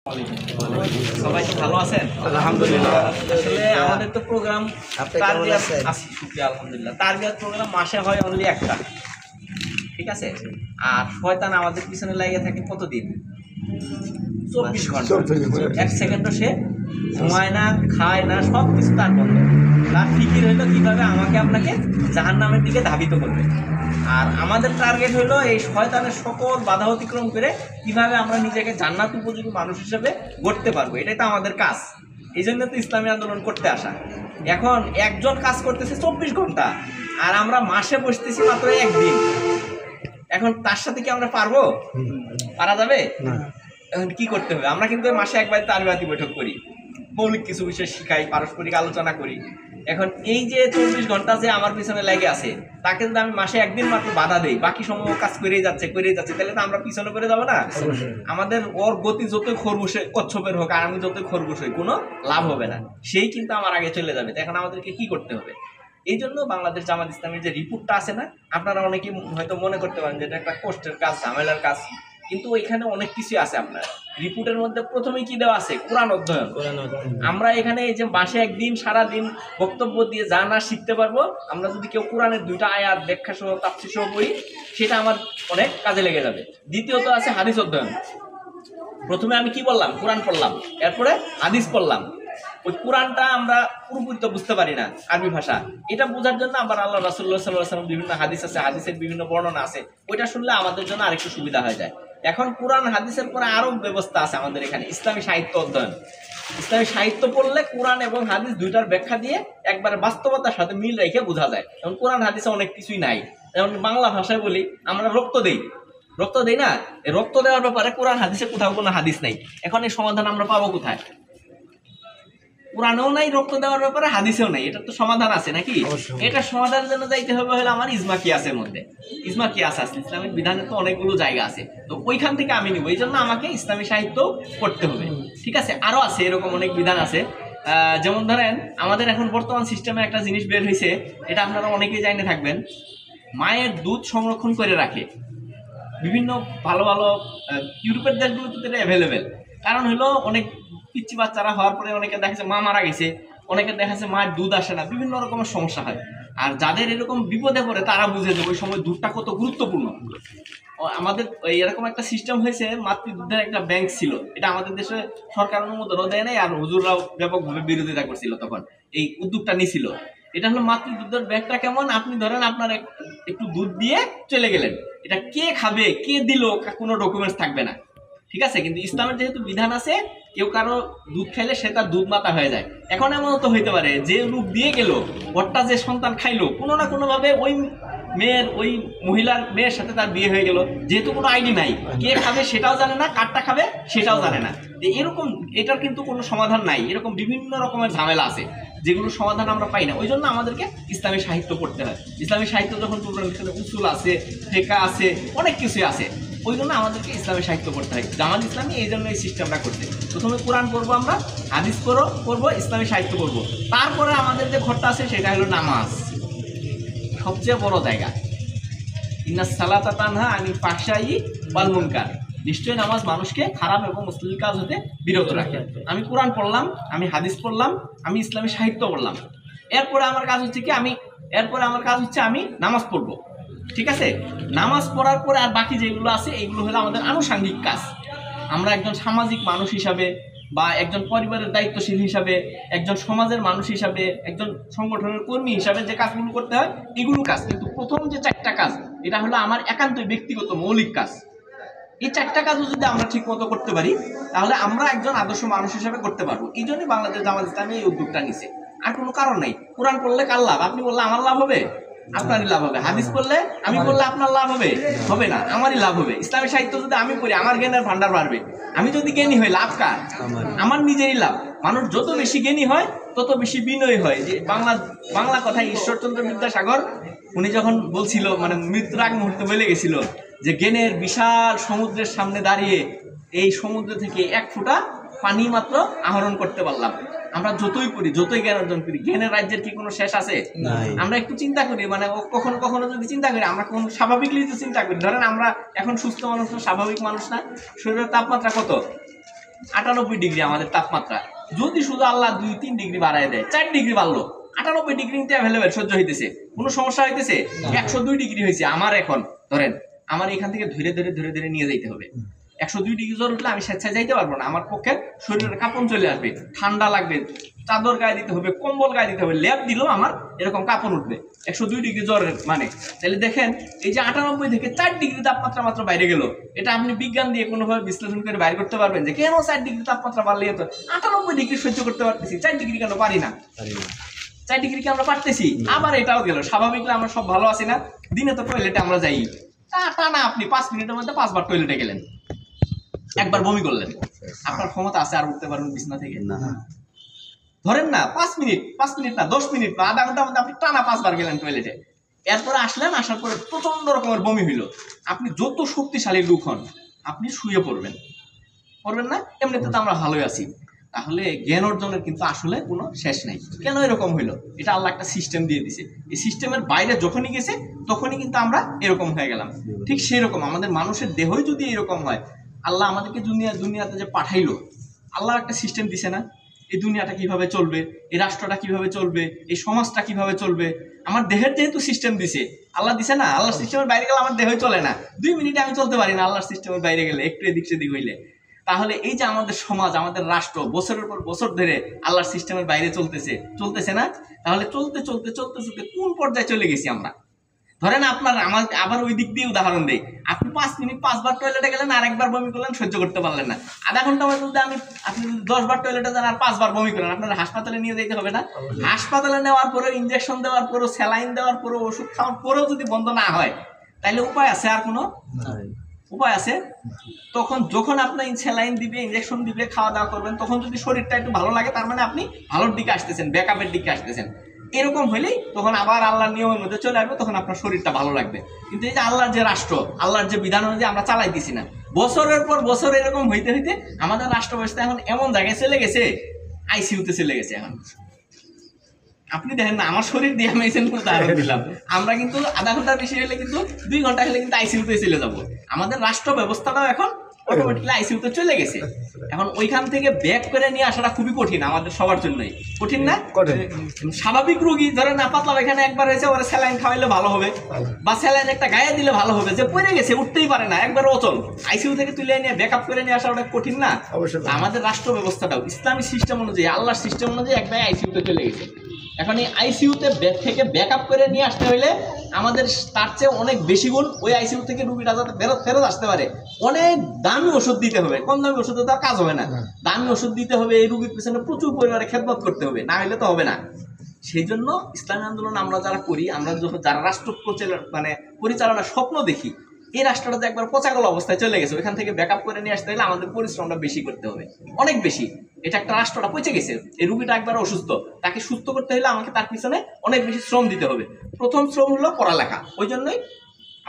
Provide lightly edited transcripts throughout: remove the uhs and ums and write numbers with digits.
সবাই তো ভালো আছেন? আলহামদুলিল্লাহ। আসলে আমাদের তো প্রোগ্রাম আলহামদুলিল্লাহ তারবিয়াত প্রোগ্রাম মাসে হয় অনলি একটা, ঠিক আছে। আর শয়তান আমাদের পিছনে লেগে থাকে কতদিন? 24 ঘন্টা। এক সেকেন্ডও সে ঘুমায় না, খায় না, সব কিছু তার বন্ধ। তার ফিকির হইলো কিভাবে আমাকে আপনাকে জাহান্নামের দিকে ধাবিত করবে। আর আমাদের টার্গেট হলো এই শয়তানের সকল বাধা অতিক্রম করে কিভাবে আমরা নিজেকে জান্নাত উপযোগী মানুষ হিসেবে গড়তে পারবো, এটাই তো আমাদের কাজ। এই জন্য তো ইসলামী আন্দোলন করতে আসা। এখন একজন কাজ করতেছে 24 ঘন্টা আর আমরা মাসে বসতেছি মাত্র একদিন। এখন তার সাথে কি আমরা পারবো? পারা যাবে? এখন কি করতে হবে? আমরা কিন্তু মাসে একবার তারবিয়াতি বৈঠক করি, মৌলিক কিছু বিষয় শিখাই, পারস্পরিক আলোচনা করি। এখন এই যে 24 ঘন্টা যে আমার পিছনে লেগে আছে তাকে যদি আমি মাসে একদিন মাত্র বাধা দেই, বাকি সময় কাজ করেই যাচ্ছে, তাহলে তো আমরা পিছনে করে যাবো না। আমাদের ওর গতি যতই খরগোশে কচ্ছপের হোক আর আমি যতই খরগোশ হই, কোনো লাভ হবে না। সেই কিন্তু আমার আগে চলে যাবে। এখন আমাদেরকে কি করতে হবে? এই জন্য বাংলাদেশ জামাত ইসলামের যে রিপোর্টটা আছে না, আপনারা অনেকেই হয়তো মনে করতে পারেন যে এটা একটা কষ্টের কাজ, ঝামেলার কাজ, কিন্তু ওইখানে অনেক কিছু আছে। আপনার রিপোর্টের মধ্যে প্রথমেই কি দেওয়া আছে? কোরআন অধ্যয়ন। আমরা এখানে এই যে মাসে একদিন সারাদিন বক্তব্য দিয়ে যা না শিখতে পারবো, আমরা যদি কেউ কোরআনের 2টা আয়াত ব্যাখ্যা সহ তাফসীর সহ পড়ি, সেটা আমার অনেক কাজে লেগে যাবে। দ্বিতীয়ত আছে হাদিস অধ্যয়ন। প্রথমে আমি কি বললাম? কোরআন পড়লাম, এরপরে হাদিস পড়লাম। ওই কোরআনটা আমরা পুরোপুরি তো বুঝতে পারি না, আরবি ভাষা। এটা বোঝার জন্য আবার আল্লাহ রাসূলুল্লাহ সাল্লাল্লাহু আলাইহি ওয়াসাল্লাম বিভিন্ন হাদিস আছে, হাদিসের বিভিন্ন বর্ণনা আছে, ওইটা শুনলে আমাদের জন্য আরেকটু সুবিধা হয়ে যায়। এখন কোরআন হাদিসের পরে আরো ব্যবস্থা আছে আমাদের এখানে, ইসলামী সাহিত্য অধ্যয়ন। ইসলামী সাহিত্য পড়লে কোরআন এবং হাদিস দুইটার ব্যাখ্যা দিয়ে একবারে বাস্তবতার সাথে মিল রেখে বোঝা যায়। যেমন কোরআন হাদিসে অনেক কিছুই নাই। যেমন বাংলা ভাষায় বলি আমরা রক্ত দেই না, এই রক্ত দেওয়ার ব্যাপারে কোরআন হাদিসে কোথাও কোনো হাদিস নাই। এখন এই সমাধান আমরা পাবো কোথায়? কোরআনেও নাই, রক্ত দেওয়ার ব্যাপারে হাদিসেও নাই। এটা তো সমাধান আছে নাকি? এটা সমাধানের জন্য যাইতে হবে হলো আমার ইজমা কিয়াসের মধ্যে। ইজমা কিয়াস আছে, ইসলামিক বিধানের তো অনেকগুলো জায়গা আছে, তো ওইখান থেকে আমি নিব। এই জন্য আমাকে ইসলামী সাহিত্য পড়তে হবে, ঠিক আছে। আরো আছে এরকম অনেক বিধান আছে। যেমন ধরেন আমাদের এখন বর্তমান সিস্টেমে একটা জিনিস বের হয়েছে, এটা আপনারা অনেকেই জানে থাকবেন, মায়ের দুধ সংরক্ষণ করে রাখে। বিভিন্ন ভালো ভালো ইউরোপের দেশগুলোতে এটা অ্যাভেলেবেল। কারণ হলো অনেক পিচ্চি বাচ্চারা হওয়ার পরে অনেকে দেখাচ্ছে মা মারা গেছে, অনেকে দেখাচ্ছে মায়ের দুধ আসে না, বিভিন্ন রকমের সমস্যা হয়। আর যাদের এরকম বিপদে পড়ে তারা বুঝে যে ওই সময় দুধটা কত গুরুত্বপূর্ণ। আমাদের এরকম একটা সিস্টেম হয়েছে, মাতৃদুধের একটা ব্যাংক ছিল। এটা আমাদের দেশে সরকার অনুমোদনও দেয় নাই, আর হুজুররাও ব্যাপকভাবে বিরোধিতা করছিল, তখন এই উদ্যোগটা নিছিল। এটা হলো মাতৃদুধের ব্যাংকটা কেমন? আপনি ধরেন আপনার একটু দুধ দিয়ে চলে গেলেন, এটা কে খাবে, কে দিল, কোনো ডকুমেন্টস থাকবে না, ঠিক আছে। কিন্তু ইসলামের যেহেতু বিধান আছে, কেউ কারো দুধ খাইলে সে তার দুধ মাতা হয়ে যায়। এখন এমন তো হইতে পারে যে লোক দিয়ে গেল, ওরটা যে সন্তান খাইলো, কোনো না কোনো ভাবে ওই মেয়ের, ওই মহিলার মেয়ের সাথে তার বিয়ে হয়ে গেল, যেহেতু কোনো আইডি নাই, কে খাবে সেটাও জানে না, কারটা খাবে সেটাও জানে না। এরকম এটার কিন্তু কোনো সমাধান নাই। এরকম বিভিন্ন রকমের ঝামেলা আছে যেগুলো সমাধান আমরা পাই না। ওই জন্য আমাদেরকে ইসলামী সাহিত্য পড়তে হয়। ইসলামী সাহিত্য যখন পড়বেন, সেখানে উসুল আছে, ফিকহ আছে, অনেক কিছুই আছে। ওই জন্য আমাদেরকে ইসলামী সাহিত্য পড়তে হয়। জামাত ইসলামী এই জন্য এই সিস্টেমটা করতে, প্রথমে কোরআন পড়বো, আমরা হাদিস পড়বো, ইসলামী সাহিত্য পড়বো, তারপরে আমাদের যে ঘরটা আছে সেটা হলো নামাজ, সবচেয়ে বড় জায়গা। ইন্নাস সালাতা তানহা আনিল ফাহশাই ওয়াল মুনকার, নিশ্চয়ই নামাজ মানুষকে খারাপ এবং অশ্লীল কাজ হতে বিরত রাখে। আমি কোরআন পড়লাম, আমি হাদিস পড়লাম, আমি ইসলামী সাহিত্য পড়লাম, এরপরে আমার কাজ হচ্ছে কি, আমি নামাজ পড়বো, ঠিক আছে। নামাজ পড়ার পরে আর বাকি যেগুলো আছে এইগুলো হলো আমাদের আনুষঙ্গিক কাজ। আমরা একজন সামাজিক মানুষ হিসাবে, বা একজন পরিবারের দায়িত্বশীল হিসাবে, একজন সমাজের মানুষ হিসাবে, একজন সংগঠনের কর্মী হিসাবে যে কাজগুলো করতে হয় এগুলো কাজ। কিন্তু প্রথম যে 4টা কাজ, এটা হলো আমার একান্তই ব্যক্তিগত মৌলিক কাজ। এই 4টা কাজও যদি আমরা ঠিক মতো করতে পারি, তাহলে আমরা একজন আদর্শ মানুষ হিসাবে করতে পারবো। এই জন্যই বাংলাদেশ জামাত ইসলামী এই উদ্যোগটা নিছে, আর কোনো কারণ নাই। কোরআন পড়লে কার লাভ? আপনি বললে আমার লাভ হবে, আপনারই লাভ হবে। হাদিস পড়লে আমি পড়লে আপনার লাভ হবে, হবে না, আমারই লাভ হবে। ইসলামী সাহিত্য যদি আমি পড়ি, আমার জ্ঞানের ভান্ডার বাড়বে। আমি যদি জ্ঞানী হই, লাভ কার? আমার নিজেরই লাভ। মানুষ যত বেশি জ্ঞানী হয় তত বেশি বিনয়ী হয়। যে বাংলা কথায় ঈশ্বরচন্দ্র বিদ্যাসাগর উনি যখন বলছিল, মানে মৃত্যুর আগ মুহূর্তে বলে গেছিল যে জ্ঞানের বিশাল সমুদ্রের সামনে দাঁড়িয়ে এই সমুদ্র থেকে 1 ফোঁটা পানি মাত্র আহরণ করতে পারলাম। আমরা যতই পড়ি, যতই জ্ঞান অর্জন করি, জ্ঞানের রাজ্যের কি কোনো শেষ আছে? আমরা একটু চিন্তা করি, মানে কখনো কখনো যদি চিন্তা করি, আমরা কোন স্বাভাবিকলি তো চিন্তা করি। ধরেন আমরা এখন সুস্থ মানুষ না, স্বাভাবিক মানুষ না, শরীরের তাপমাত্রা কত? 98 ডিগ্রি আমাদের তাপমাত্রা। যদি শুধু আল্লাহ 2-3 ডিগ্রি বাড়ায় দেয়, 4 ডিগ্রি বাড়লো, 98 ডিগ্রি কিন্তু অ্যাভেলেবেল, সহ্য হইতেছে, কোনো সমস্যা হইতেছে? 102 ডিগ্রি হয়েছে আমার, এখন ধরেন আমার এখান থেকে ধীরে ধীরে ধীরে ধীরে নিয়ে যাইতে হবে। 102 ডিগ্রি জ্বর উঠলে আমি স্বেচ্ছায় যাইতে পারবো না, আমার পক্ষে শরীরের কাঁপন চলে আসবে, ঠান্ডা লাগবে, চাদর গায়ে দিতে হবে, কম্বল গায়ে দিতে হবে, লেপ দিলেও আমার এরকম কাঁপন উঠবে 102 ডিগ্রি জ্বরের মানে। তাহলে দেখেন এই যে 98 থেকে 4 ডিগ্রি তাপমাত্রা মাত্র বাইরে গেল, এটা আপনি বিজ্ঞান দিয়ে কোনোভাবে বিশ্লেষণ করে বাইর করতে পারবেন যে কেন 4 ডিগ্রি তাপমাত্রা বাড়লে তো 98 ডিগ্রি সহ্য করতে পারতেছি, 4 ডিগ্রি কেন পারি না? 4 ডিগ্রি কি আমরা পারতেছি? আবার এটাও গেল, স্বাভাবিকলে আমরা সব ভালো আছি না? দিনে তো টয়লেটে আমরা যাই, টানা আপনি 5 মিনিটের মধ্যে 5 বার টয়লেটে গেলেন, একবার বমি করলেন, আপনার ক্ষমতা আছে আর উঠতে পারবেন বিছনা থেকে? না। ধরেন না 5 মিনিট না 10 মিনিট বা আধা ঘন্টার মধ্যে আপনি টানা 5 বার গেলেন টয়লেটে, এরপরে আসলেন, আসার পরে প্রচন্ড রকমের বমি হইল, আপনি যত শক্তিশালী লোক হন আপনি শুয়ে পড়বেন না? এমনিতে তো আমরা ভালোই আছি। তাহলে জ্ঞান অর্জনের কিন্তু আসলে কোনো শেষ নাই। কেন এরকম হইলো? এটা আল্লাহ একটা সিস্টেম দিয়ে দিছে, এই সিস্টেমের বাইরে যখনই গেছে তখনই কিন্তু আমরা এরকম হয়ে গেলাম। ঠিক সেই রকম আমাদের মানুষের দেহই যদি এরকম হয়, আল্লাহ আমাদেরকে দুনিয়াতে যে পাঠাইলো, আল্লাহ একটা সিস্টেম দিছে না? এই দুনিয়াটা কিভাবে চলবে, এই রাষ্ট্রটা কিভাবে চলবে, এই সমাজটা কিভাবে চলবে, আমার দেহের যেহেতু সিস্টেম দিছে, আল্লাহ দিছে না? আল্লাহর সিস্টেমের বাইরে গেলে আমার দেহই চলে না, 2 মিনিটে আমি চলতে পারি না আল্লাহর সিস্টেমের বাইরে গেলে, একটু এদিক সেদিক হইলে। তাহলে এই যে আমাদের সমাজ, আমাদের রাষ্ট্র বছরের পর বছর ধরে আল্লাহর সিস্টেমের বাইরে চলতেছে না? তাহলে চলতে কোন পর্যায়ে চলে গেছি আমরা? ধরেন আপনার আমার আবার ওই দিক দিয়ে উদাহরণ দেই, আপনি 5 মিনিট 5 বার টয়লেটে গেলেন আর একবার বমি করলেন, সহ্য করতে পারলেন না, আধা ঘন্টার মধ্যে আপনি 10 বার টয়লেটে যান আর 5 বার বমি করেন, আপনার হাসপাতালে নিয়ে যেতে হবে না? হাসপাতালে নেওয়ার পরেও, ইনজেকশন দেওয়ার পরেও, স্যালাইন দেওয়ার পরেও, ওষুধ খাওয়ার পরেও যদি বন্ধ না হয়, তাহলে উপায় আছে? আর কোনো উপায় আছে? যখন আপনি স্যালাইন দিবে, ইনজেকশন দিবে, খাওয়া দাওয়া করবেন, তখন যদি শরীরটা একটু ভালো লাগে, তার মানে আপনি ভালোর দিকে আসতেছেন, ব্যাকআপের দিকে আসতেছেন। এরকম হইলেই তখন আবার আল্লাহর নিয়মের মধ্যে চলে আসবে, তখন আপনার শরীরটা ভালো লাগবে। কিন্তু এই যে আল্লাহর যে রাষ্ট্র, আল্লাহর যে বিধান অনুযায়ী আমরা চালাইতেছি না, বছরের পর বছর এরকম হইতে হইতে আমাদের রাষ্ট্র ব্যবস্থা এখন এমন জায়গায় চলে গেছে, আইসিইউতে চলে গেছে এখন। আপনি দেখেন না, আমার শরীর দিয়ে আমি উদাহরণ দিলাম, আমরা কিন্তু আধা ঘন্টার বেশি হলে কিন্তু 2 ঘন্টা হলে কিন্তু আইসিইউতে চলে যাব। আমাদের রাষ্ট্র ব্যবস্থাটাও এখন অটোমেটিক্যালি আইসিইউতে চলে গেছে। এখন ওইখান থেকে ব্যাক করে নিয়ে আসাটা খুবই কঠিন, আমাদের সবার জন্যই কঠিন না? স্বাভাবিক রোগী ধরেন না, পাতলা পায়খানা একবার হয়েছে, ওরা স্যালাইন খাওয়াইলে ভালো হবে, বা স্যালাইন একটা গায়ে দিলে ভালো হবে, যে পড়ে গেছে উঠতেই পারে না, একবার অচল, আইসিইউ থেকে তুলে নিয়ে ব্যাকআপ করে নিয়ে আসা ওটা কঠিন না? আমাদের রাষ্ট্র ব্যবস্থাটাও ইসলামী সিস্টেম অনুযায়ী, আল্লাহর সিস্টেম অনুযায়ী একবার আইসিইউতে চলে গেছে। এখন এই আইসিইউতে থেকে ব্যাকআপ করে নিয়ে আসতে হইলে আমাদের তার চেয়ে অনেক বেশি গুণ ওই আইসিইউ থেকে রুগীটা যাতে ফেরত আসতে পারে, অনেক দামি ওষুধ দিতে হবে, কম দামি ওষুধে তো কাজ হবে না, দামি ওষুধ দিতে হবে, এই রুগীর পিছনে প্রচুর পরিমাণে খেদমত করতে হবে, না হলে তো হবে না। সেই জন্য ইসলামী আন্দোলন আমরা যারা করি, আমরা যারা রাষ্ট্র পরিচালনার স্বপ্ন দেখি, এই রাষ্ট্রটা একবার পচাগল অবস্থায় চলে গেছে, ওইখান থেকে ব্যাকআপ করে নিয়ে আসতে হলে আমাদের পরিশ্রমটা বেশি করতে হবে, অনেক বেশি। এটা একটা রাষ্ট্রটা পচে গেছে, এই রুগীটা একবার অসুস্থ, তাকে সুস্থ করতে হলে আমাকে তার পিছনে অনেক বেশি শ্রম দিতে হবে। প্রথম শ্রম হলো পড়ালেখা, ওই জন্যই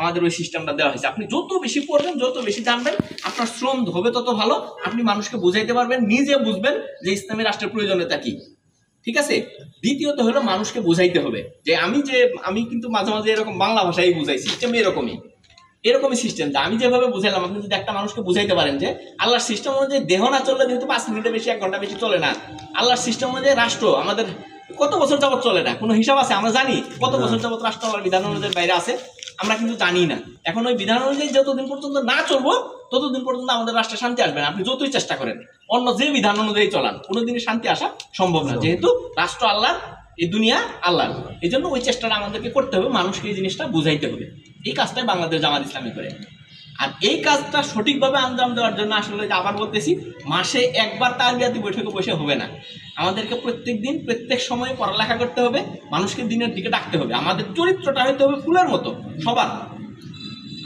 আমাদের ওই সিস্টেমটা দেওয়া হয়েছে। আপনি যত বেশি পড়বেন, যত বেশি জানবেন, আপনার শ্রম হবে তত ভালো, আপনি মানুষকে বুঝাইতে পারবেন, নিজে বুঝবেন যে ইসলামী রাষ্ট্রের প্রয়োজনীয়তা কি। ঠিক আছে? দ্বিতীয়ত হলো মানুষকে বুঝাইতে হবে যে আমি কিন্তু মাঝে মাঝে এরকম বাংলা ভাষায় বুঝাই, সিস্টেম এরকমই সিস্টেম, যে আমি যেভাবে বুঝাইলাম, আপনি যদি একটা মানুষকে বুঝাইতে পারেন যে আল্লাহর সিস্টেম অনুযায়ী দেহ না চললে যেহেতু 5 মিনিটের বেশি 1 ঘন্টা বেশি চলে না, আল্লাহর সিস্টেম অনুযায়ী রাষ্ট্র আমাদের কত বছর যাবত চলে না, কোনো হিসাব আছে? আমরা জানি কত বছর যাবত রাষ্ট্র আল্লাহর বিধান অনুযায়ী বাইরে আছে, আমরা কিন্তু জানি না। এখন ওই বিধান অনুযায়ী যতদিন পর্যন্ত না চলবো, ততদিন পর্যন্ত আমাদের রাষ্ট্রে শান্তি আসবে না। আপনি যতই চেষ্টা করেন অন্য যে বিধান অনুযায়ী চলান, কোনোদিনই শান্তি আসা সম্ভব না, যেহেতু রাষ্ট্র আল্লাহর, এই দুনিয়া আল্লাহর। এই জন্য ওই চেষ্টাটা আমাদেরকে করতে হবে, মানুষকে এই জিনিসটা বুঝাইতে হবে। এই কাজটাই বাংলাদেশ জামাত ইসলামী করে। আর এই কাজটা সঠিকভাবে আঞ্জাম দেওয়ার জন্য আসলে আবার বলতেছি, মাসে একবার তারবিয়াতি বৈঠকে বসে হবে না, আমাদেরকে প্রত্যেক দিন প্রত্যেক সময়ে পড়ালেখা করতে হবে, মানুষকে দিনের দিকে ডাকতে হবে। আমাদের চরিত্রটা হইতে হবে ফুলের মতো, সবার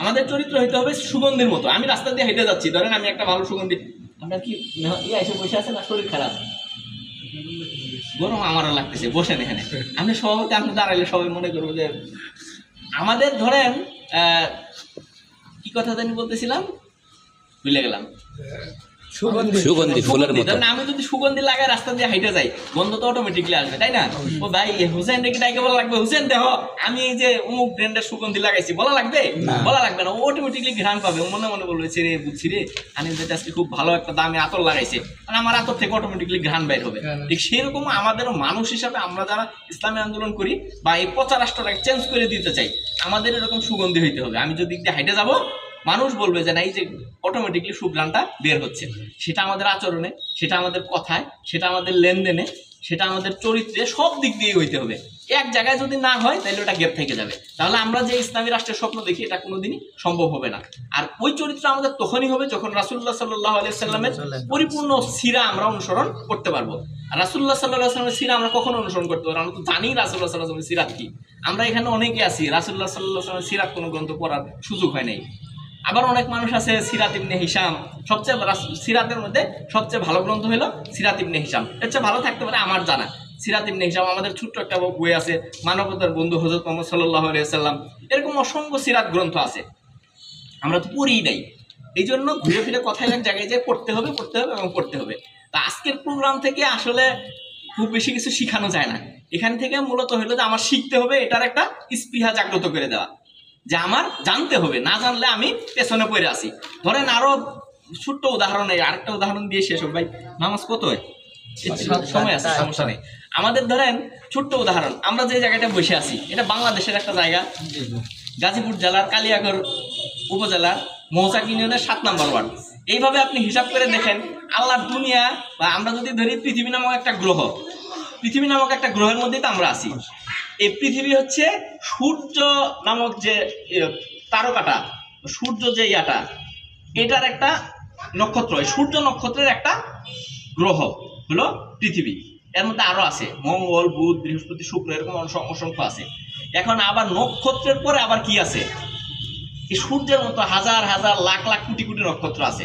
আমাদের চরিত্র হইতে হবে সুগন্ধির মতো। আমি রাস্তা দিয়ে হেঁটে যাচ্ছি, ধরেন আমি একটা ভালো সুগন্ধি, আপনার কি এসে বসে আছে না শরীর খারাপ, গরম আমারও লাগতেছে, বসেন এখানে, আমি সভাপতি, আপনি দাঁড়াইলে সবাই মনে করবো যে আমাদের ধরেন কি কথা জানি বলতেছিলাম, ভুলে গেলাম, সুগন্ধি ফুলের মতো। আমি যদি সুগন্ধি লাগাই রাস্তা দিয়ে হাইটে যাই, গন্ধ তো অটোমেটিকলি আসবে, তাই না? ও ভাই হুসেন রেখে ডাইকে বলা লাগবে, হুসেন দেখো আমি এই যে অমুক ব্র্যান্ডের সুগন্ধি লাগাইছি, বলা লাগবে? বলা লাগবে না, অটোমেটিকলি ঘ্রাণ পাবে। মনে মনে বলবে রে বুঝছি রে, আমি যেটা আজকে খুব ভালো একটা দামে আতর লাগাইছে, আর আমার আতর থেকে অটোমেটিকলি ঘ্রাণ বের হবে। ঠিক সেরকম আমাদেরও মানুষ হিসাবে আমরা যারা ইসলামী আন্দোলন করি বা এই পচা রাষ্ট্রটাকে চেঞ্জ করে দিতে চাই, আমাদের এরকম সুগন্ধি হইতে হবে। আমি যদি হাইটে যাবো, মানুষ বলবে যে না এই যে অটোমেটিকলি সুঘ্রাণটা বের হচ্ছে। সেটা আমাদের আচরণে, সেটা আমাদের কথায়, সেটা আমাদের লেনদেনে, সেটা আমাদের চরিত্রে, সব দিক দিয়ে হইতে হবে। এক জায়গায় যদি না হয় তাহলে ওটা গ্যাপ থেকে যাবে। তাহলে আমরা যে ইসলামী রাষ্ট্রের স্বপ্ন দেখি এটা কোনোদিনই সম্ভব হবে না। আর ওই চরিত্র আমাদের তখনই হবে যখন রাসূলুল্লাহ সাল্লাল্লাহু আলাইহি সাল্লামের পরিপূর্ণ সিরা আমরা অনুসরণ করতে পারবো। আর রাসূলুল্লাহ সাল্লাল্লাহু আলাইহি সাল্লামের সিরা আমরা কখন অনুসরণ করতে পারবো? আমরা তো জানি রাসূলুল্লাহ সাল্লাল্লাহু আলাইহি সাল্লামের সিরাত কি। আমরা এখানে অনেকে আছি রাসূলুল্লাহ সাল্লাল্লাহু আলাইহি সাল্লামের সিরাত কোনো গ্রন্থ পড়ার সুযোগ হয় নাই। আবার অনেক মানুষ আছে সিরাত ইবনে হিশাম, সবচেয়ে সিরাতের মধ্যে সবচেয়ে ভালো গ্রন্থ হলো সিরাত ইবনে হিশাম। এর চেয়ে ভালো থাকতে পারে আমার জানা সিরাত ইবনে হিশাম। আমাদের ছোট্ট একটা বই আছে মানবতার বন্ধু হযরত মুহাম্মদ সাল্লাল্লাহু আলাইহি ওয়াসাল্লাম, এরকম অসংখ্য সিরাত গ্রন্থ আছে, আমরা তো পড়িই নাই। এই জন্য ঘুরে ফিরে কথায় এক জায়গায় যে পড়তে হবে এবং পড়তে হবে। তা আজকের প্রোগ্রাম থেকে আসলে খুব বেশি কিছু শিখানো যায় না। এখান থেকে মূলত হলো যে আমার শিখতে হবে, এটার একটা স্পৃহা জাগ্রত করে দেওয়া, যে আমার জানতে হবে, না জানলে আমি পেছনে পড়ে আসি। ধরেন আরো ছোট্ট উদাহরণ, আরেকটা উদাহরণ দিয়ে শেষ হোক ভাই। নামাজ কত হয়? সময় আছে, সমস্যা নেই। আমাদের ধরেন ছোট্ট উদাহরণ, আমরা যে জায়গাটা বসে আছি এটা বাংলাদেশের একটা জায়গা, গাজীপুর জেলার কালিয়াগড় উপজেলার মৌচাক ইউনিয়নের 7 নম্বর ওয়ার্ড। এইভাবে আপনি হিসাব করে দেখেন, আল্লাহর দুনিয়া বা আমরা যদি ধরি পৃথিবী নামক একটা গ্রহ, পৃথিবী নামক একটা গ্রহের মধ্যেই তো আমরা আছি। এই পৃথিবী হচ্ছে সূর্য নামক যে তারকাটা, সূর্য যে ইয়াটা, এটার একটা নক্ষত্র, সূর্য নক্ষত্রের একটা গ্রহ হলো পৃথিবী। এর মধ্যে আরো আছে মঙ্গল, বুধ, বৃহস্পতি, শুক্র, এরকম অসংখ্য আছে। এখন আবার নক্ষত্রের পরে আবার কি আছে? এই সূর্যের মতো হাজার হাজার লাখ লাখ কোটি কোটি নক্ষত্র আছে,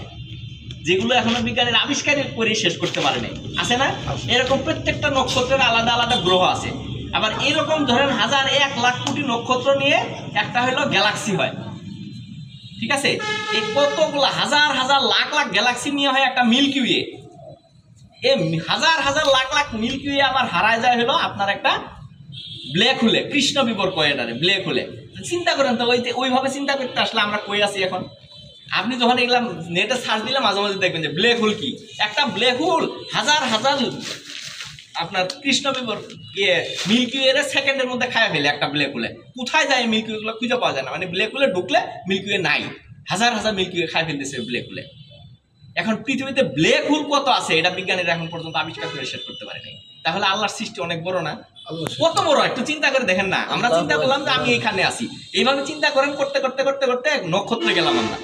যেগুলো এখনো বিজ্ঞানের আবিষ্কার করে শেষ করতে পারেনি, আছে না? এরকম প্রত্যেকটা নক্ষত্রের আলাদা আলাদা গ্রহ আছে। আবার এরকম ধরেন হাজার 1 লাখ কোটি নক্ষত্র নিয়ে একটা হলো গ্যালাক্সি হয়, ঠিক আছে? এই কতগুলা হাজার হাজার লাখ লাখ গ্যালাক্সি নিয়ে হয় একটা মিল্কি ওয়ে। এই হাজার হাজার লাখ লাখ মিল্কি ওয়ে আবার হারায় যায় হলো আপনার একটা ব্ল্যাক হোলে, কৃষ্ণ বিবর কয় এটারে ব্ল্যাক হোলে। চিন্তা করেন তো, ওইভাবে চিন্তা করতে আসলে আমরা কই আছি এখন? আপনি যখন এগুলা নেটে সার্চ দিলে মাঝে মাঝে দেখবেন যে ব্ল্যাক হোল কি। একটা ব্ল্যাক হোল হাজার হাজার আপনার কৃষ্ণ বিবর মিল্কি ওয়ে সেকেন্ডের মধ্যে খায় ফেলে। একটা ব্ল্যাক হোলে কোথায় যায় মিল্কি ওয়ে গুলো খুঁজে পাওয়া যায় না, মানে ব্ল্যাক হোলে ঢুকলে মিল্কি ওয়ে নাই, হাজার হাজার মিল্কি ওয়ে খায় ফেলতেছে ব্ল্যাক হোলে। এখন পৃথিবীতে ব্ল্যাক হোল কত আছে এটা বিজ্ঞানীরা এখন পর্যন্ত আবিষ্কার করে শেষ করতে পারেনি। তাহলে আল্লাহর সৃষ্টি অনেক বড় না? কত বড় একটু চিন্তা করে দেখেন না। আমরা চিন্তা করলাম যে আমি এখানে আছি, এইভাবে চিন্তা করেন করতে করতে করতে করতে নক্ষত্রে গেলাম। আমরা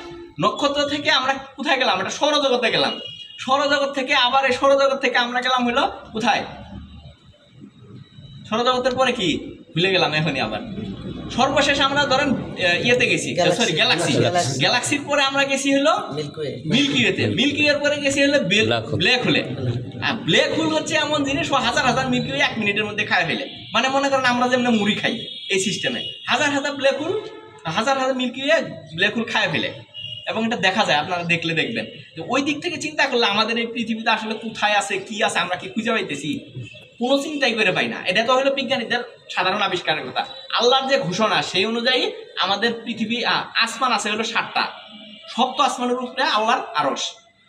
নক্ষত্র থেকে আমরা কোথায় গেলাম? এটা সৌরজগতে গেলাম। সৌরজগৎ থেকে আবার এই সৌরজগৎ থেকে আমরা গেলাম হলো কোথায়? সৌরজগতের পরে কি ভুলে গেলাম এখনই। আবার সর্বশেষ আমরা ধরেন ইয়েতে গেছি, সরি গ্যালাক্সি। গ্যালাক্সির পরে আমরা গেছি হলো মিল্কি ওয়েতে। মিল্কি ওয়ের পরে গেছি হলো ব্ল্যাক হোলে। ব্ল্যাক হোল হচ্ছে এমন জিনিস, হাজার হাজার মিল্কি ওয়ে 1 মিনিটের মধ্যে খায় ফেলে। মানে মনে করেন আমরা যেমন মুড়ি খাই, এই সিস্টেমে হাজার হাজার ব্ল্যাক হোল, হাজার হাজার মিল্কি ওয়ে ব্ল্যাক হোল খায় ফেলে। এবং এটা দেখা যায়, আপনারা দেখলে দেখবেন। ওই দিক থেকে চিন্তা করলে আমাদের এই পৃথিবীতে আসলে কোথায় আছে, কি আছে, আমরা কি খুঁজে পাইতেছি? কোনো চিন্তাই করে পাই না। এটা তো হলো বিজ্ঞানীদের সাধারণ আবিষ্কারের কথা। আল্লাহর যে ঘোষণা সেই অনুযায়ী আমাদের পৃথিবী আসমান আছে হলো 7টা। সপ্ত আসমানের উপরে আল্লাহর আরশ।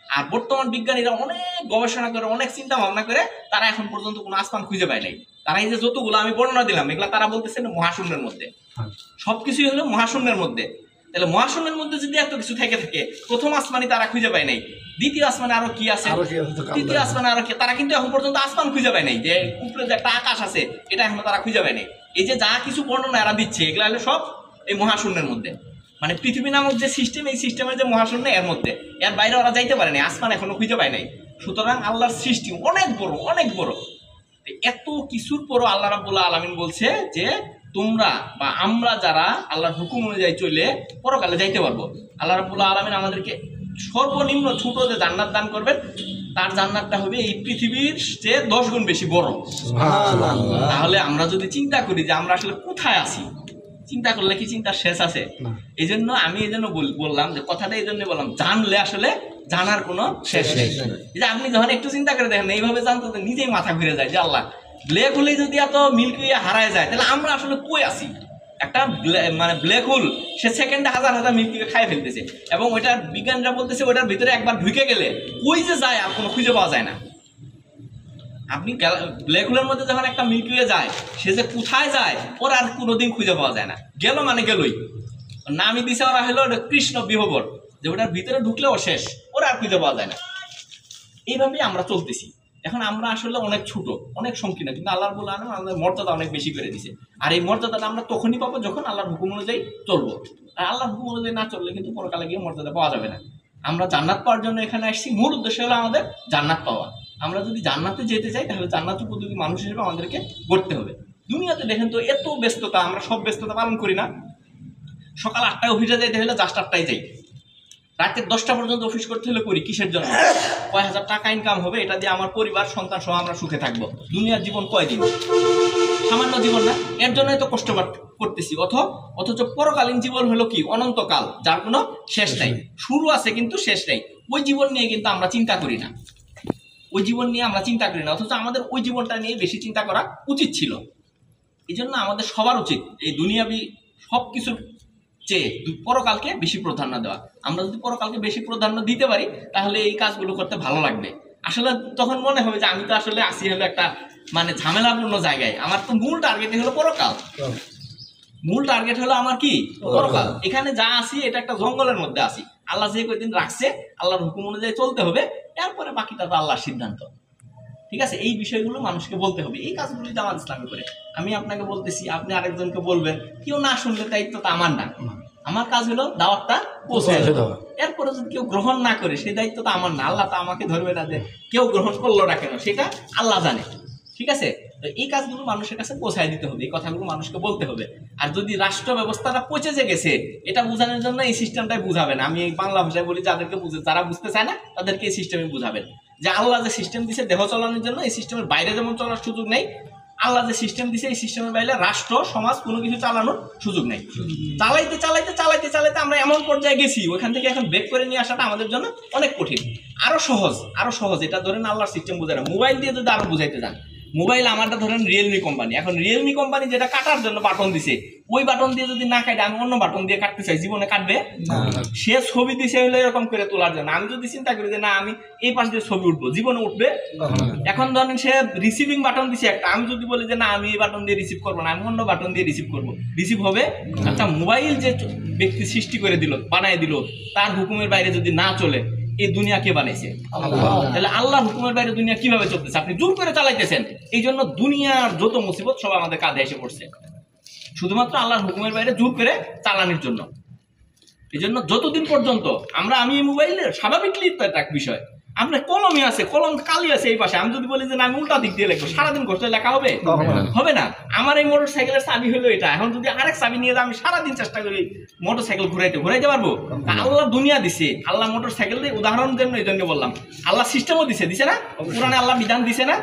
আর বর্তমান বিজ্ঞানীরা অনেক গবেষণা করে, অনেক চিন্তা ভাবনা করে তারা এখন পর্যন্ত কোনো আসমান খুঁজে পায় নাই। তারা এই যে যতগুলো আমি বর্ণনা দিলাম এগুলা তারা বলতেছে মহাশূন্যের মধ্যে, সবকিছুই হলো মহাশূন্যের মধ্যে। তাহলে মহাশূন্যের মধ্যে যদি এত কিছু থেকে থাকে, প্রথম আসমানই তারা খুঁজে পায় নাই, দ্বিতীয় আসমানে আরো কি আছে, তৃতীয় আসমানে আরো কি, তারা কিন্তু এখন পর্যন্ত আসমান খুঁজে পায় নাই। যে উপরে যে একটা আকাশ আছে এটা এখনো তারা খুঁজে পায় নাই। এই যে যা কিছু বর্ণনা এরা দিচ্ছে এগুলো হলো সব এই মহাশূন্যের মধ্যে। মানে পৃথিবী নামক যে সিস্টেম, এই সিস্টেমের যে মহাশূন্য এর মধ্যে, এর বাইরে ওরা যাইতে পারে নাই, আসমান এখনো খুঁজে পায় নাই। সুতরাং আল্লাহর সৃষ্টি অনেক বড়, অনেক বড়। এত কিছুর পরও আল্লাহ রাব্বুল আলামিন বলছে যে তোমরা বা আমরা যারা আল্লাহর হুকুম অনুযায়ী চলে পরকালে যাইতে পারবো। আল্লাহ রাব্বুল আলামিন আমাদেরকে সর্বনিম্ন ছোট যে জান্নাত দান করবেন, তার জান্নাতটা হবে এই পৃথিবীর চেয়ে 10 গুণ বেশি বড়। তাহলে আমরা যদি চিন্তা করি যে আমরা আসলে কোথায় আছি, চিন্তা করলে কি চিন্তার শেষ আছে? এই জন্য আমি বললাম যে কথাটা এই জন্য বললাম, জানলে আসলে জানার কোনো শেষ নেই। এই যে আপনি যখন একটু চিন্তা করে দেখেন এইভাবে জানতে তো নিজেই মাথা ঘুরে যায় যে আল্লাহ ব্ল্যাক হোলে যদি এত মিল্কি ওয়ে হারায় যায় তাহলে আমরা আসলে কই আছি। একটা মানে ব্ল্যাক হোল সে সেকেন্ডে হাজার হাজার মিল্কি ওয়ে খাই ফেলতেছে এবং ওইটার বিজ্ঞানীরা বলতেছে ওইটার ভিতরে একবার ঢুকে গেলে কই যে যায় আর কোনো খুঁজে পাওয়া যায় না। আপনি ব্ল্যাক হোলের মধ্যে যখন একটা মিল্কি ওয়ে যায় সে যে কোথায় যায় ওর আর কোনোদিন খুঁজে পাওয়া যায় না, গেল মানে গেলই। নামই দিছে ওরা হলো কৃষ্ণ বিহবর, যে ওটার ভিতরে ঢুকলেও শেষ, ওরা আর খুঁজে পাওয়া যায় না। এইভাবেই আমরা চলতেছি। এখন আমরা আসলে অনেক ছোট, অনেক সংকীর্ণ, কিন্তু আল্লাহ রাব্বুল আলামিন আমাদের মর্যাদা অনেক বেশি করে দিছে। আর এই মর্যাদাটা আমরা তখনই পাবো যখন আল্লাহর হুকুম অনুযায়ী চলবো। আর আল্লাহর হুকুম অনুযায়ী না চললে কিন্তু পরকালে গিয়ে মর্যাদা পাওয়া যাবে না। আমরা জান্নাত পাওয়ার জন্য এখানে আসছি, মূল উদ্দেশ্য হলো আমাদের জান্নাত পাওয়া। আমরা যদি জান্নাতে যেতে চাই তাহলে জান্নাত উপযোগী মানুষ হিসেবে আমাদেরকে গড়তে হবে। দুনিয়াতে দেখেন তো এত ব্যস্ততা, আমরা সব ব্যস্ততা পালন করি না। সকাল 8টায় অফিসে যাইতে হলে জাস্ট 8টায় যাই, রাতে 10টা পর্যন্ত অফিস করতে হলে করি কিসের জন্য? কয় হাজার টাকা ইনকাম হবে, এটা দিয়ে আমার পরিবার সন্তান সহ আমরা সুখে থাকবো। দুনিয়ার জীবন কয়দিন, সামান্য জীবন না, এর জন্যই তো কষ্ট করতেছি। অথচ পরকালীন জীবন হলো কি অনন্তকাল, যার কোনো শেষ নাই, শুরু আছে কিন্তু শেষ নাই। ওই জীবন নিয়ে কিন্তু আমরা চিন্তা করি না, ওই জীবন নিয়ে আমরা চিন্তা করি না, অথচ আমাদের ওই জীবনটা নিয়ে বেশি চিন্তা করা উচিত ছিল। এই জন্য আমাদের সবার উচিত এই দুনিয়াবি সবকিছুর চেয়ে পরকালকে বেশি প্রাধান্য দেওয়া। আমরা যদি পরকালকে বেশি প্রাধান্য দিতে পারি তাহলে এই কাজগুলো করতে ভালো লাগবে। আসলে তখন মনে হবে যে আমি তো আসলে আসি হলো একটা মানে ঝামেলাপূর্ণ জায়গায়, আমার তো মূল টার্গেট হলো পরকাল। মূল টার্গেট হলো আমার কি পরকাল। এখানে যা আসি এটা একটা জঙ্গলের মধ্যে আসি, আল্লাহ যে কয়দিন রাখছে আল্লাহর হুকুম অনুযায়ী চলতে হবে, এরপরে বাকিটা তো আল্লাহর সিদ্ধান্ত। ঠিক আছে, এই বিষয়গুলো মানুষকে বলতে হবে। এই কাজগুলি জামাত ইসলামী করে। আমি আপনাকে বলতেছি, আপনি আরেকজনকে বলবেন, কেউ না শুনলে দায়িত্ব তো আমার না। আমার কাজ হলো দাওয়াতটা পৌঁছে দেওয়া। এরপরে যদি কেউ গ্রহণ না করে সেই দায়িত্ব তো আমার না, আল্লাহ তো আমাকে ধরবে না যে কেউ গ্রহণ করলো না কেন, সেটা আল্লাহ জানে। ঠিক আছে, তো এই কাজগুলো মানুষের কাছে পৌঁছায় দিতে হবে, এই কথাগুলো মানুষকে বলতে হবে। আর যদি রাষ্ট্র ব্যবস্থাটা পচে যে গেছে এটা বোঝানোর জন্য এই সিস্টেমটাই বুঝাবেন। আমি এই বাংলা ভাষায় বলি, যাদেরকে যারা বুঝতে চায় না তাদেরকে এই সিস্টেমে বুঝাবেন যে আল্লাহ যে সিস্টেম দিছে দেহ চালানোর জন্য, এই সিস্টেমের বাইরে যেমন চলার সুযোগ নেই, আল্লাহ যে সিস্টেম দিছে এই সিস্টেমের বাইরে রাষ্ট্র সমাজ কোনো কিছু চালানোর সুযোগ নেই। চালাইতে চালাইতে চালাইতে চালাইতে আমরা এমন পর্যায়ে গেছি, ওইখান থেকে এখন বেক করে নিয়ে আসাটা আমাদের জন্য অনেক কঠিন। আরো সহজ এটা ধরেন আল্লাহর সিস্টেম বোঝায় না, মোবাইল দিয়ে যদি আরো বুঝাইতে যান। মোবাইল আমারটা ধরেন রিয়েলমি কোম্পানি, এখন রিয়েলমি কোম্পানি যেটা কাটার জন্য বাটন দিছে, ওই বাটন দিয়ে যদি না কাটে আমি অন্য বাটন দিয়ে কাটতে চাই, জীবনে কাটবে? সে ছবি দিছে হলো এরকম করে তোলার জন্য, আমি যদি চিন্তা করি যে না আমি এই পাশ দিয়ে ছবি উঠবো, জীবনে উঠবে? এখন ধরেন সে রিসিভিং বাটন দিছে একটা, আমি যদি বলি যে না আমি এই বাটন দিয়ে রিসিভ করবো না, আমি অন্য বাটন দিয়ে রিসিভ করবো, রিসিভ হবে? আচ্ছা, মোবাইল যে ব্যক্তি সৃষ্টি করে দিল, বানায় দিল, তার হুকুমের বাইরে যদি না চলে, এই দুনিয়া কে বানাইছে? তাহলে আল্লাহর হুকুমের বাইরে দুনিয়া কিভাবে চলতেছে? আপনি জোর করে চালাইতেছেন। এই জন্য দুনিয়ার যত মুসিবত সব আমাদের কাঁধে এসে পড়ছে, শুধুমাত্র আল্লাহর হুকুমের বাইরে জোর করে চালানোর জন্য। এই জন্য যতদিন পর্যন্ত আমি এই মোবাইলের স্বাভাবিকলি তো একটা বিষয়, আমরা কলমে আছে, কলম কালি আছে এই পাশে, আমি যদি বলি যে না আমি উল্টা দিক দিয়ে লিখবো, সারাদিন ঘষলে লেখা হবে? হবে না। আমার এই মোটর সাইকেলের চাবি হলো এটা, এখন যদি আরেক চাবি নিয়ে আমি সারাদিন চেষ্টা করি মোটর সাইকেল ঘুরাইতে পারবো? আল্লাহ দুনিয়া দিছে, আল্লাহ মোটর সাইকেল দিয়ে উদাহরণ জন্য এই জন্য বললাম, আল্লাহ সিস্টেমও দিছে না? কোরআনে আল্লাহ বিধান দিছে না?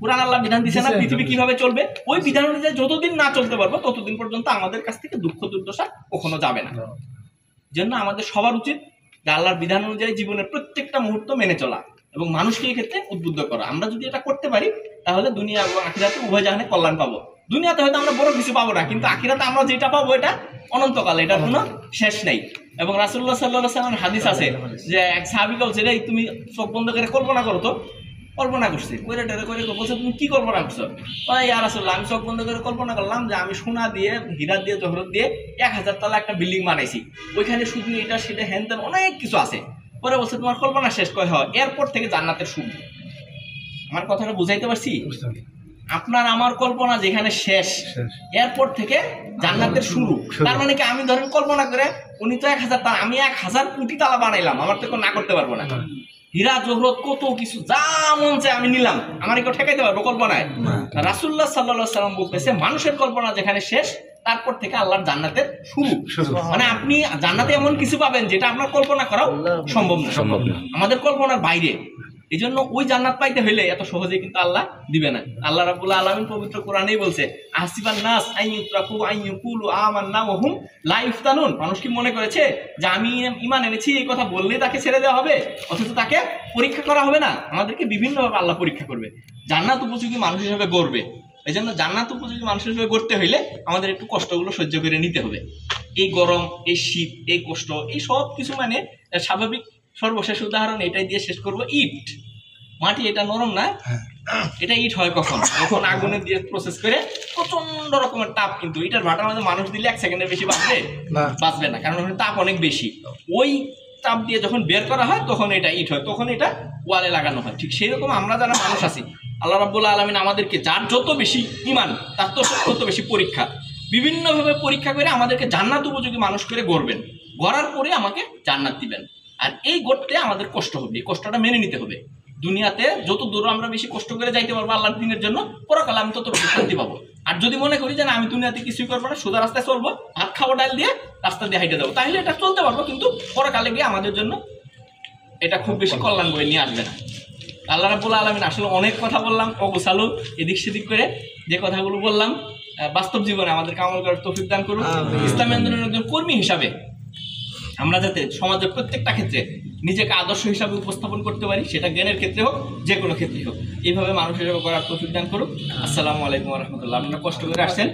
কোরআন আল্লাহ বিধান দিছে না পৃথিবী কিভাবে চলবে? ওই বিধান অনুযায়ী যতদিন না চলতে পারবো ততদিন পর্যন্ত আমাদের কাছ থেকে দুঃখ দুর্দশা কখনো যাবে না। জন্য আমাদের সবার উচিত যে আল্লাহর বিধান অনুযায়ী জীবনের প্রত্যেকটা মুহূর্ত মেনে চলা এবং মানুষকে এই ক্ষেত্রে উদ্বুদ্ধ করা। আমরা যদি এটা করতে পারি তাহলে দুনিয়া এবং আখিরাতে উভয় জাহানে কল্যাণ পাবো। দুনিয়াতে হয়তো আমরা বড় কিছু পাবো না, কিন্তু আখিরাতে আমরা যেটা পাবো এটা অনন্তকাল, এটার কোনো শেষ নেই। এবং রাসূলুল্লাহ সাল্লাল্লাহু আলাইহি ওয়াসাল্লামের হাদিস আছে যে এক সাহাবী বলছে, রে তুমি চোখ বন্ধ করে কল্পনা করো তো। কল্পনা করছে, করে বলছে তুমি কি কল্পনা করছো? ইয়া রাসূলুল্লাহ, আমি চোখ বন্ধ করে কল্পনা করলাম যে আমি সোনা দিয়ে, হীরা দিয়ে, জহরত দিয়ে 1000 তলা একটা বিল্ডিং বানাইছি, ওইখানে শুধু এটা সেটা হ্যান ত্যান অনেক কিছু আছে। পরে বলছে তোমার কল্পনা শেষ কয় হয়, এরপর থেকে জান্নাতের শুরু। আমার কথাটা বুঝাইতে পারছি? আপনার আমার কল্পনা যেখানে শেষ, এরপর থেকে জান্নাতের শুরু। তার মানে কি আমি ধরেন কল্পনা করে উনি তো 1000 তালা, আমি 1000 কোটি তালা বানাইলাম, আমার তো না করতে পারবো না। হীরা জহরত কত কিছু যা মন চায় আমি নিলাম, আমার কেউ ঠেকাইতে পারবো কল্পনায়? রাসূলুল্লাহ সাল্লাল্লাহু আলাইহি ওয়াসাল্লাম বলতেছে মানুষের কল্পনা যেখানে শেষ, তারপর থেকে আল্লাহর জান্নাতের শুরু। মানে আপনি জান্নাতে এমন কিছু পাবেন যেটা আপনার কল্পনা করাও সম্ভব না, আমাদের কল্পনার বাইরে। এই জন্য ওই জান্নাত পাইতে হইলে এত সহজে কিন্তু আল্লাহ দিবে না। আল্লাহ রাব্বুল আলামিন পবিত্র কোরআনেই বলছে, আহসিবান নাস আন ইউতরাকু আন ইয়াকুলু আমান্না ওয়া হুম লা ইফতানুন। মানুষ কি মনে করেছে যে আমি ঈমান এনেছি এই কথা বললেই তাকে ছেড়ে দেওয়া হবে, অথচ তাকে পরীক্ষা করা হবে না? আমাদেরকে বিভিন্নভাবে আল্লাহ পরীক্ষা করবে, জান্নাত উপযোগী মানুষ হিসেবে গড়বে। এই জন্য জান্নাত উপযোগী মানুষ হিসেবে গড়তে হইলে আমাদের একটু কষ্টগুলো সহ্য করে নিতে হবে। এই গরম, এই শীত, এই কষ্ট, এই সব কিছু মানে স্বাভাবিক। সর্বশেষ উদাহরণ এটাই দিয়ে শেষ করব। ইট, মাটি এটা নরম না, এটা ইট হয় কখন? যখন আগুনে দিয়ে প্রসেস করে প্রচন্ড রকমের তাপ। কিন্তু এটার ভাটার মধ্যে মানুষ দিলে 1 সেকেন্ডের বেশি বাঁচবে না, কারণ ওখানে তাপ অনেক বেশি। ওই তাপ দিয়ে যখন বের করা হয় তখন এটা ইট হয়, তখন এটা ওয়ালে লাগানো হয়। ঠিক সেই রকম আমরা যারা মানুষ আছি, আল্লাহ রাব্বুল আলামিন আমাদেরকে যার যত বেশি ঈমান তার তত বেশি পরীক্ষা, বিভিন্নভাবে পরীক্ষা করে আমাদেরকে জান্নাত উপযোগী মানুষ করে গড়বেন। গড়ার পরে আমাকে জান্নাত দিবেন। আর এই গড়তে আমাদের কষ্ট হবে, এই কষ্টটা মেনে নিতে হবে। দুনিয়াতে যত দূর আমরা বেশি কষ্ট করে যাইতে পারবো আল্লাহর দিনের জন্য, পরকালে আমি তত বেশি শান্তি পাবো। আর যদি মনে করি যে না আমি দুনিয়াতে কিছুই করবো না, সোজা রাস্তায় চলবো, ভাত খাবো ডাল দিয়ে, রাস্তা দিয়ে হাইটে যাবো, তাহলে এটা চলতে পারবো, কিন্তু পরকালে গিয়ে আমাদের জন্য এটা খুব বেশি কল্যাণ বয়ে নিয়ে আসবে না। আল্লাহ রাব্বুল আলামিন আসলে অনেক কথা বললাম অগোছালো, এদিক সেদিক করে। যে কথাগুলো বললাম বাস্তব জীবনে আমাদেরকে আমল করার তৌফিক দান করুন। ইসলামী আন্দোলনের একজন কর্মী হিসাবে আমরা যাতে সমাজের প্রত্যেকটা ক্ষেত্রে নিজেকে আদর্শ হিসাবে উপস্থাপন করতে পারি, সেটা জ্ঞানের ক্ষেত্রে হোক, যে কোনো ক্ষেত্রে হোক, এইভাবে মানুষ হিসাবে করার তৌফিক দান করুন। আসসালামু আলাইকুম ওয়া রাহমাতুল্লাহ। আপনারা কষ্ট করে আসছেন।